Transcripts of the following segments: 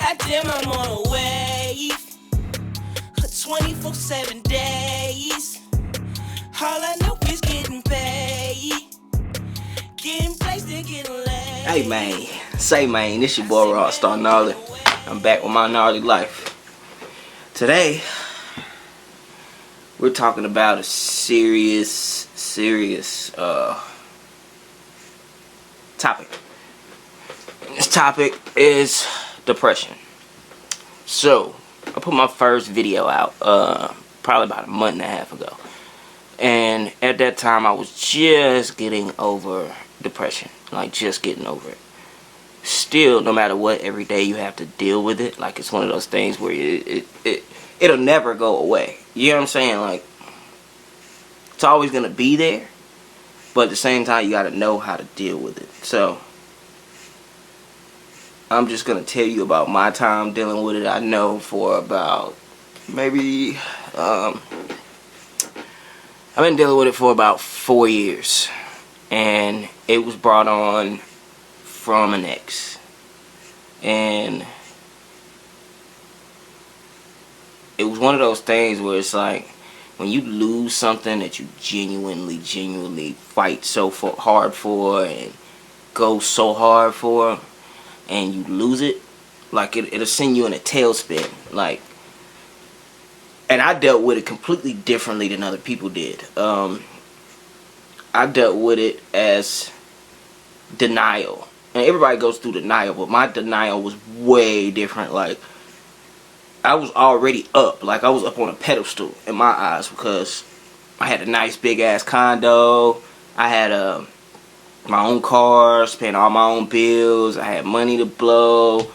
Goddamn, I'm on a wave. 24/7 days. All I know is getting paid. Getting placed and getting laid. Hey man, say man, this your boy Rockstar Gnarly. I'm back with my gnarly life. Today, we're talking about a serious topic. This topic is depression. So, I put my first video out probably about a month and a half ago. And at that time, I was just getting over depression. Like, just getting over it. Still, no matter what, every day you have to deal with it. Like, it's one of those things where it'll never go away. You know what I'm saying? Like, it's always going to be there. But at the same time, you got to know how to deal with it. So, I'm just going to tell you about my time dealing with it. I know for about maybe... I've been dealing with it for about 4 years. And it was brought on from an ex. And it was one of those things where it's like, when you lose something that you genuinely fight so hard for and go so hard for, and you lose it, like it'll send you in a tailspin. Like, and I dealt with it completely differently than other people did. I dealt with it as denial. And everybody goes through denial, but my denial was way different. Like, I was already up. Like, I was up on a pedestal in my eyes because I had a nice big ass condo. I had my own car, spent all my own bills. I had money to blow.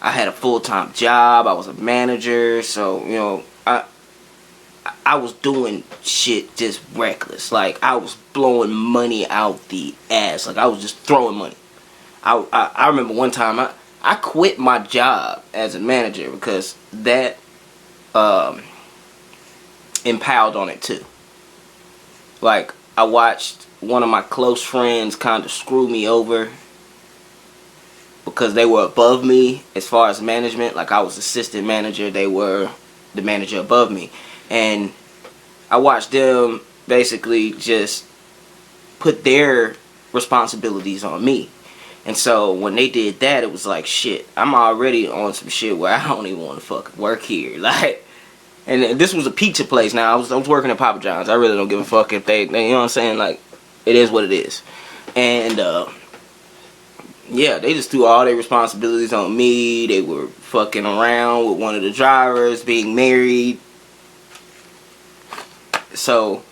I had a full-time job. I was a manager. So, you know, I was doing shit just reckless. Like, I was blowing money out the ass. Like, I was just throwing money. I remember one time I quit my job as a manager because that impaled on it too. Like, I watched one of my close friends kind of screw me over because they were above me as far as management. Like, I was assistant manager, they were the manager above me. And I watched them basically just put their responsibilities on me. And so when they did that, it was like, shit, I'm already on some shit where I don't even want to fucking work here. Like, and this was a pizza place. Now, I was working at Papa John's. I really don't give a fuck if they, you know what I'm saying? Like, it is what it is. And, yeah, they just threw all their responsibilities on me. They were fucking around with one of the drivers, being married. So,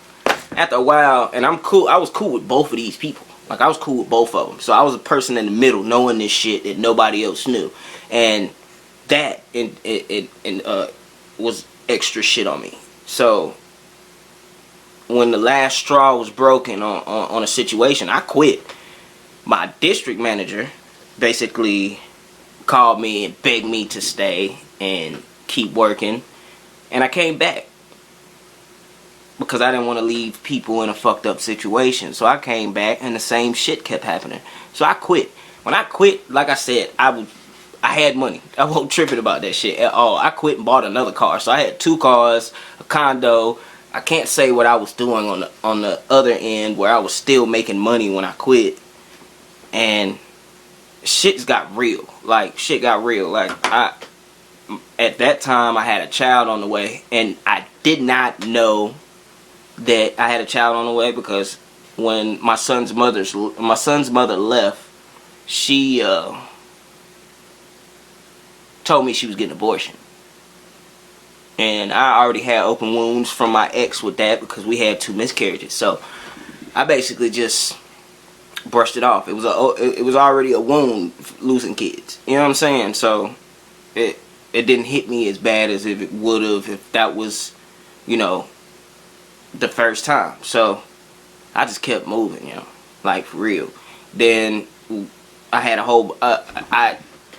after a while, and I was cool with both of these people. Like, I was cool with both of them. So, I was a person in the middle knowing this shit that nobody else knew. And that was extra shit on me. So, when the last straw was broken on a situation, I quit. My district manager basically called me and begged me to stay and keep working. And I came back because I didn't want to leave people in a fucked up situation. So I came back and the same shit kept happening. So I quit. When I quit, like I said, I had money. I wasn't tripping about that shit at all. I quit and bought another car. So I had 2 cars, a condo. I can't say what I was doing on the other end where I was still making money when I quit. And shit's got real. Like, shit got real. Like, at that time, I had a child on the way. And I did not know that I had a child on the way because when my son's mother left, she told me she was getting an abortion. And I already had open wounds from my ex with that because we had 2 miscarriages. So I basically just brushed it off. It was already a wound losing kids. You know what I'm saying? So it didn't hit me as bad as if it would have if that was, you know, the first time. So I just kept moving, you know, like, for real. Then I had a whole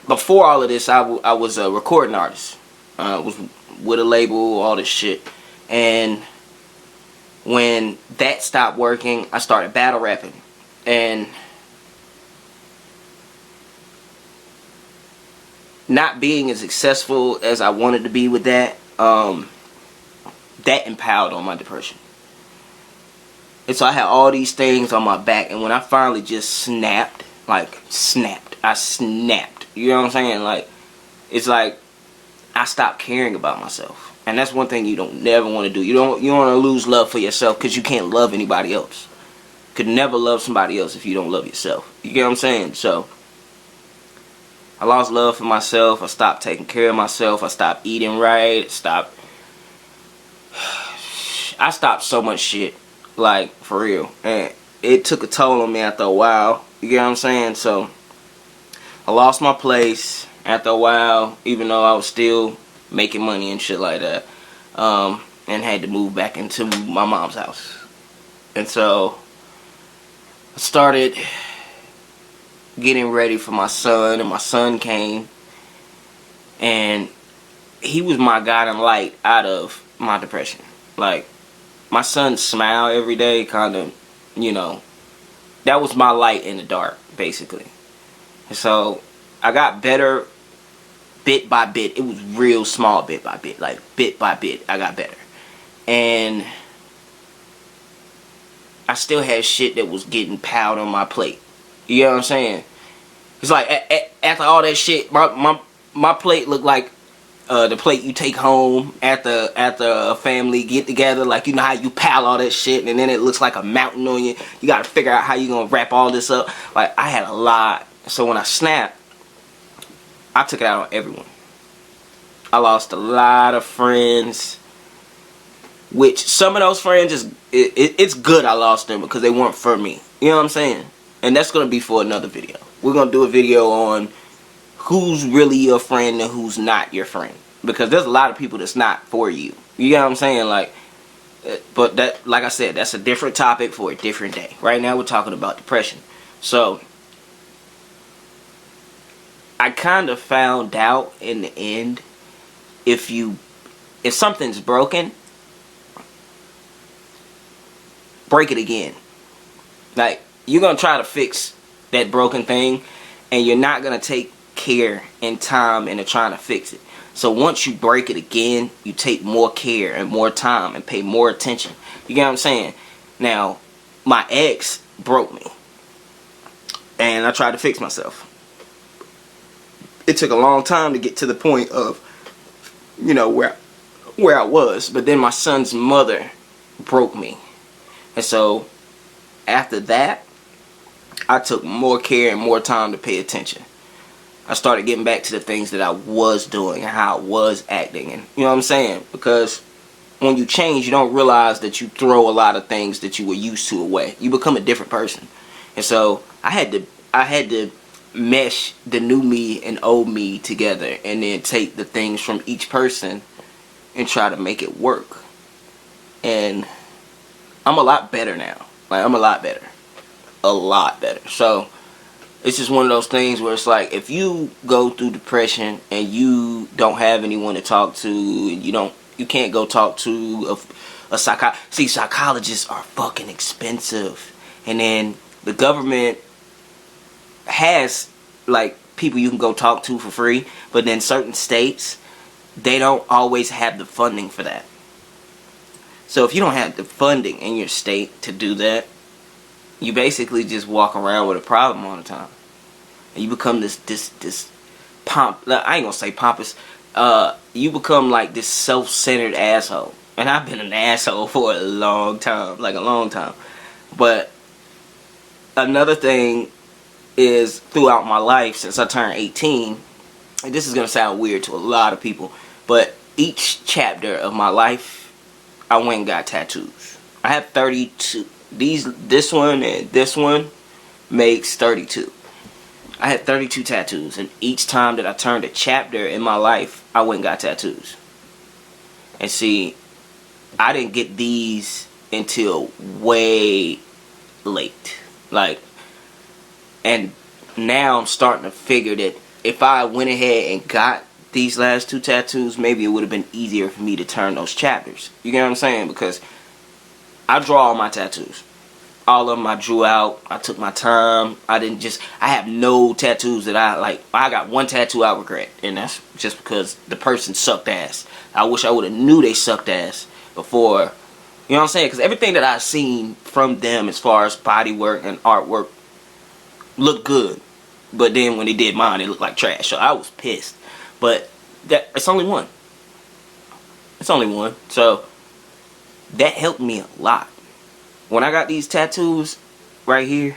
before all of this, I was a recording artist. Was with a label, all this shit. And when that stopped working, I started battle rapping. And not being as successful as I wanted to be with that, that empowered on my depression. And so I had all these things on my back, and when I finally just snapped, I snapped. You know what I'm saying? Like, it's like I stopped caring about myself. And that's one thing you don't never want to do. You don't want to lose love for yourself, because you can't love anybody else. Could never love somebody else if you don't love yourself. You get what I'm saying? So I lost love for myself. I stopped taking care of myself. I stopped eating right. I stopped so much shit. Like, for real. And it took a toll on me after a while. You get what I'm saying? So I lost my place after a while, even though I was still making money and shit like that. And had to move back into my mom's house. And so I started getting ready for my son, and my son came, and he was my guiding light out of my depression. Like, my son's smile every day kind of, you know, that was my light in the dark, basically. And so I got better bit by bit. It was real small bit by bit. Like, bit by bit, I got better. And I still had shit that was getting piled on my plate. You know what I'm saying? It's like, after all that shit, my plate looked like the plate you take home after a family get together. Like, you know how you pile all that shit and then it looks like a mountain on you. You gotta figure out how you gonna wrap all this up. Like, I had a lot. So when I snapped, I took it out on everyone. I lost a lot of friends, which some of those friends it's good I lost them, because they weren't for me. You know what I'm saying? And that's gonna be for another video. We're gonna do a video on who's really your friend and who's not your friend, because there's a lot of people that's not for you. You know what I'm saying? Like, but that, like I said, that's a different topic for a different day. Right now we're talking about depression. So I kind of found out in the end, if something's broken, break it again. Like, you're gonna try to fix that broken thing, and you're not gonna take care and time into trying to fix it. So once you break it again, you take more care and more time and pay more attention. You get what I'm saying? Now, my ex broke me, and I tried to fix myself. It took a long time to get to the point of, you know, where I was. But then my son's mother broke me, and so after that, I took more care and more time to pay attention. I started getting back to the things that I was doing and how I was acting, and you know what I'm saying? Because when you change, you don't realize that you throw a lot of things that you were used to away. You become a different person. And so I had to mesh the new me and old me together, and then take the things from each person and try to make it work. And I'm a lot better now. Like, I'm a lot better. A lot better. So it's just one of those things where it's like, if you go through depression and you don't have anyone to talk to, and you can't go talk to a psychologist. See, psychologists are fucking expensive. And then the government has, like, people you can go talk to for free, but then certain states, they don't always have the funding for that. So if you don't have the funding in your state to do that, you basically just walk around with a problem all the time, and you become this pomp. I ain't gonna say pompous. You become like this self-centered asshole, and I've been an asshole for a long time, like a long time. But another thing is, throughout my life since I turned 18, and this is gonna sound weird to a lot of people, but each chapter of my life, I went and got tattoos. I have 32. This one and this one makes 32. I had 32 tattoos, and each time that I turned a chapter in my life, I went and got tattoos. And see, I didn't get these until way late. Like, and now I'm starting to figure that if I went ahead and got these last two tattoos, maybe it would have been easier for me to turn those chapters. You get what I'm saying? Because I draw all my tattoos. All of them I drew out. I took my time. I have no tattoos that I like. I got one tattoo I regret, and that's just because the person sucked ass. I wish I would have knew they sucked ass before. You know what I'm saying? Because everything that I've seen from them as far as body work and artwork looked good. But then when they did mine, it looked like trash. So I was pissed. But it's only one. It's only one. So that helped me a lot. When I got these tattoos right here,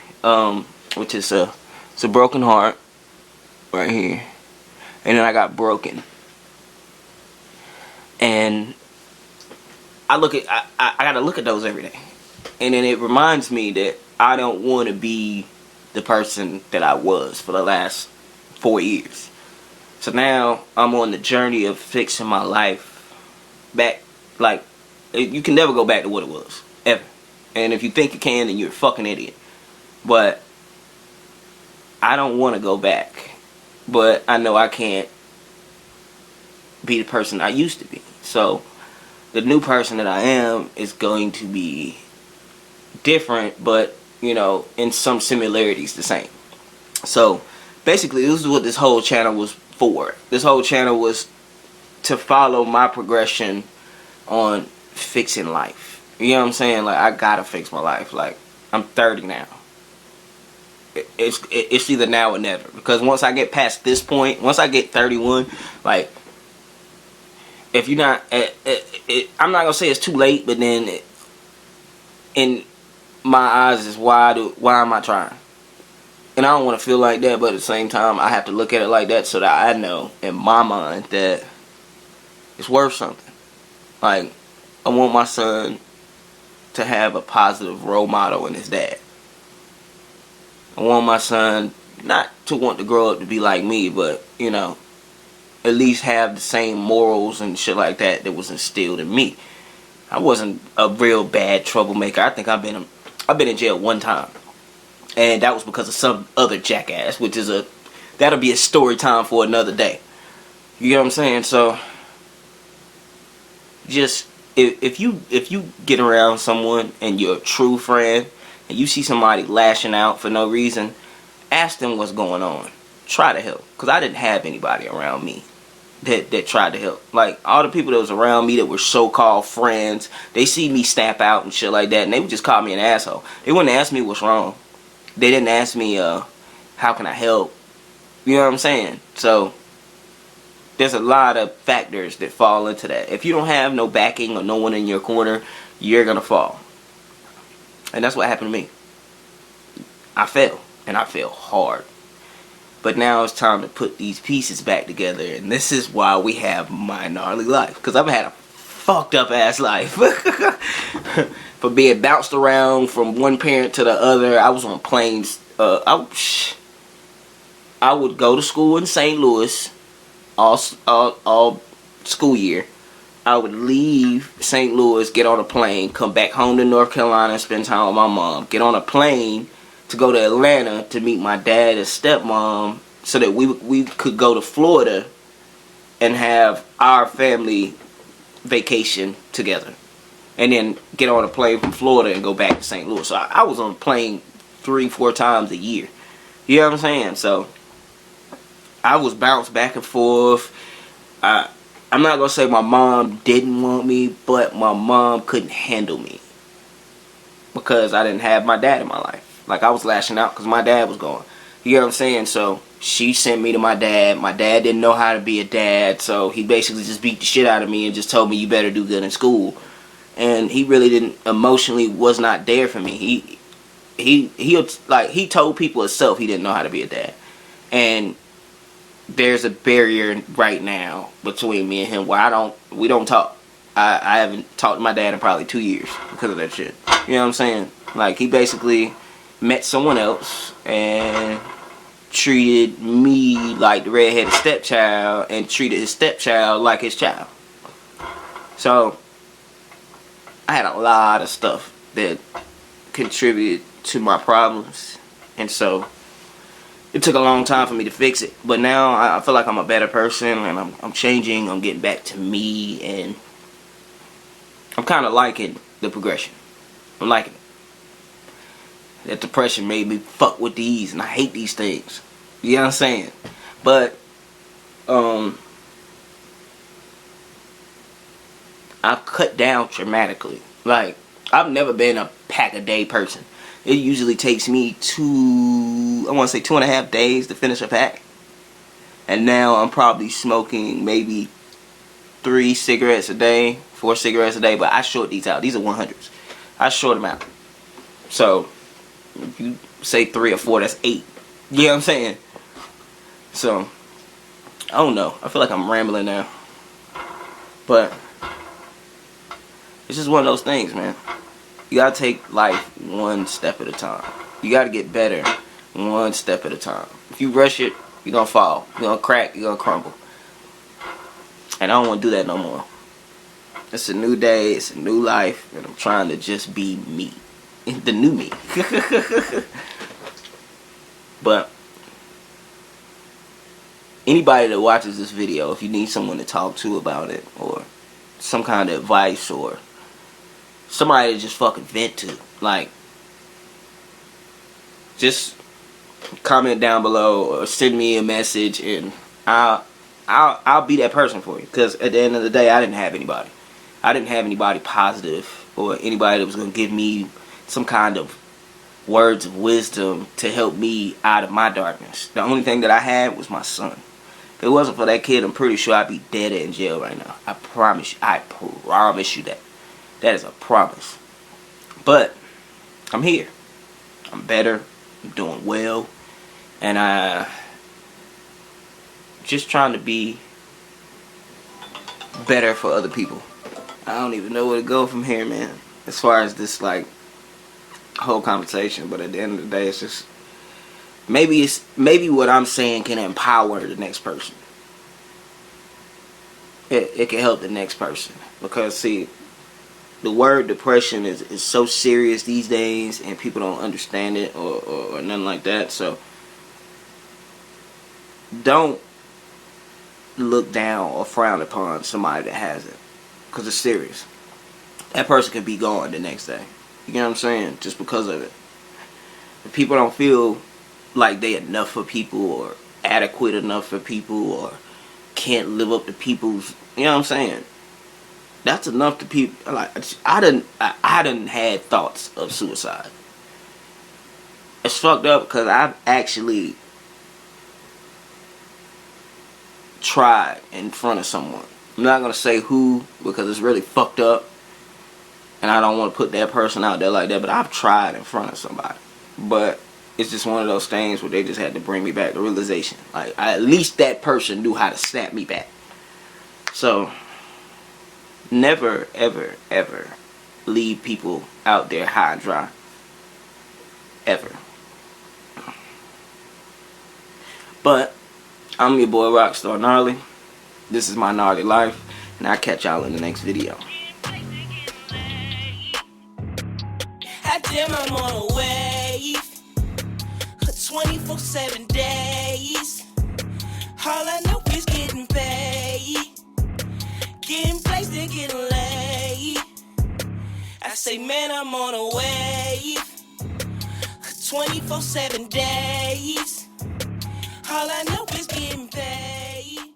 which is it's a broken heart right here. And then I got broken. And I gotta look at those every day. And then it reminds me that I don't want to be the person that I was for the last 4 years. So now I'm on the journey of fixing my life back. Like, you can never go back to what it was, ever. And if you think you can, then you're a fucking idiot. But I don't want to go back. But I know I can't be the person I used to be. So the new person that I am is going to be different, but, you know, in some similarities the same. So basically, this is what this whole channel was for. This whole channel was to follow my progression on fixing life. You know what I'm saying? Like, I gotta fix my life. Like, I'm 30 now. It's either now or never. Because once I get past this point, once I get 31, like, if you're not, I'm not gonna say it's too late, but then in my eyes is why am I trying? And I don't want to feel like that, but at the same time, I have to look at it like that so that I know in my mind that it's worth something. Like, I want my son to have a positive role model in his dad. I want my son not to want to grow up to be like me, but, you know, at least have the same morals and shit like that was instilled in me. I wasn't a real bad troublemaker. I think I've been in jail one time. And that was because of some other jackass, which is that'll be a story time for another day. You know what I'm saying? So just if you get around someone and you're a true friend and you see somebody lashing out for no reason, ask them what's going on. Try to help, because I didn't have anybody around me that tried to help. Like, all the people that was around me that were so-called friends, they see me snap out and shit like that, and they would just call me an asshole. They wouldn't ask me what's wrong. They didn't ask me how can I help. You know what I'm saying? So there's a lot of factors that fall into that. If you don't have no backing or no one in your corner, you're gonna fall. And that's what happened to me. I fell, and I fell hard. But now it's time to put these pieces back together, and this is why we have My Gnarly Life. Because I've had a fucked up ass life. For being bounced around from one parent to the other. I was on planes. I would go to school in St. Louis all school year. I would leave St. Louis, get on a plane, come back home to North Carolina and spend time with my mom. Get on a plane to go to Atlanta to meet my dad and stepmom so that we could go to Florida and have our family vacation together. And then get on a plane from Florida and go back to St. Louis. So I was on a plane 3-4 times a year. You know what I'm saying? So I was bounced back and forth. I'm not going to say my mom didn't want me, but my mom couldn't handle me. Because I didn't have my dad in my life. Like, I was lashing out because my dad was gone. You know what I'm saying? So she sent me to my dad. My dad didn't know how to be a dad. So he basically just beat the shit out of me and just told me you better do good in school. And he really didn't, emotionally was not there for me. He told people himself he didn't know how to be a dad. And there's a barrier right now between me and him where we don't talk. I haven't talked to my dad in probably 2 years because of that shit. You know what I'm saying? Like, he basically met someone else and treated me like the redheaded stepchild and treated his stepchild like his child. So I had a lot of stuff that contributed to my problems, and so it took a long time for me to fix it. But now I feel like I'm a better person, and I'm changing. I'm getting back to me, and I'm kind of liking the progression. I'm liking it. That depression made me fuck with these, and I hate these things. You know what I'm saying? But I've cut down dramatically. Like, I've never been a pack a day person. It usually takes me 2.5 days to finish a pack. And now I'm probably smoking maybe 3 cigarettes a day, 4 cigarettes a day, but I short these out. These are 100s. I short them out. So, if you say 3 or 4, that's 8. You know what I'm saying? So, I don't know. I feel like I'm rambling now. But it's just one of those things, man. You gotta take life one step at a time. You gotta get better one step at a time. If you rush it, you're gonna fall. You're gonna crack. You're gonna crumble. And I don't want to do that no more. It's a new day. It's a new life. And I'm trying to just be me. The new me. But anybody that watches this video, if you need someone to talk to about it, or some kind of advice, or somebody to just fucking vent to, like, just comment down below or send me a message, and I'll be that person for you. Because at the end of the day, I didn't have anybody. I didn't have anybody positive, or anybody that was gonna give me some kind of words of wisdom to help me out of my darkness. The only thing that I had was my son. If it wasn't for that kid, I'm pretty sure I'd be dead in jail right now. I promise you. I promise you that. That is a promise. But I'm here. I'm better. I'm doing well. And I just trying to be better for other people. I don't even know where to go from here, man. As far as this, like, whole conversation. But at the end of the day, it's just maybe what I'm saying can empower the next person. It can help the next person. Because, see, the word depression is so serious these days, and people don't understand it or nothing like that. So don't look down or frown upon somebody that has it, because it's serious. That person could be gone the next day. You know what I'm saying? Just because of it. If people don't feel like they enough for people, or adequate enough for people, or can't live up to people's, you know what I'm saying? That's enough to people. Like, I done had thoughts of suicide. It's fucked up because I've actually tried in front of someone. I'm not gonna say who, because it's really fucked up, and I don't want to put that person out there like that. But I've tried in front of somebody. But it's just one of those things where they just had to bring me back to realization. Like, at least that person knew how to snap me back. So never, ever, ever leave people out there high and dry. Ever. But I'm your boy Rockstar Gnarly. This is my gnarly life, and I'll catch y'all in the next video. I damn, I'm on a wave. 24/7 days. All I know is getting paid. Getting placed and getting laid. I say, man, I'm on a wave. 24/7 days. All I know is getting paid.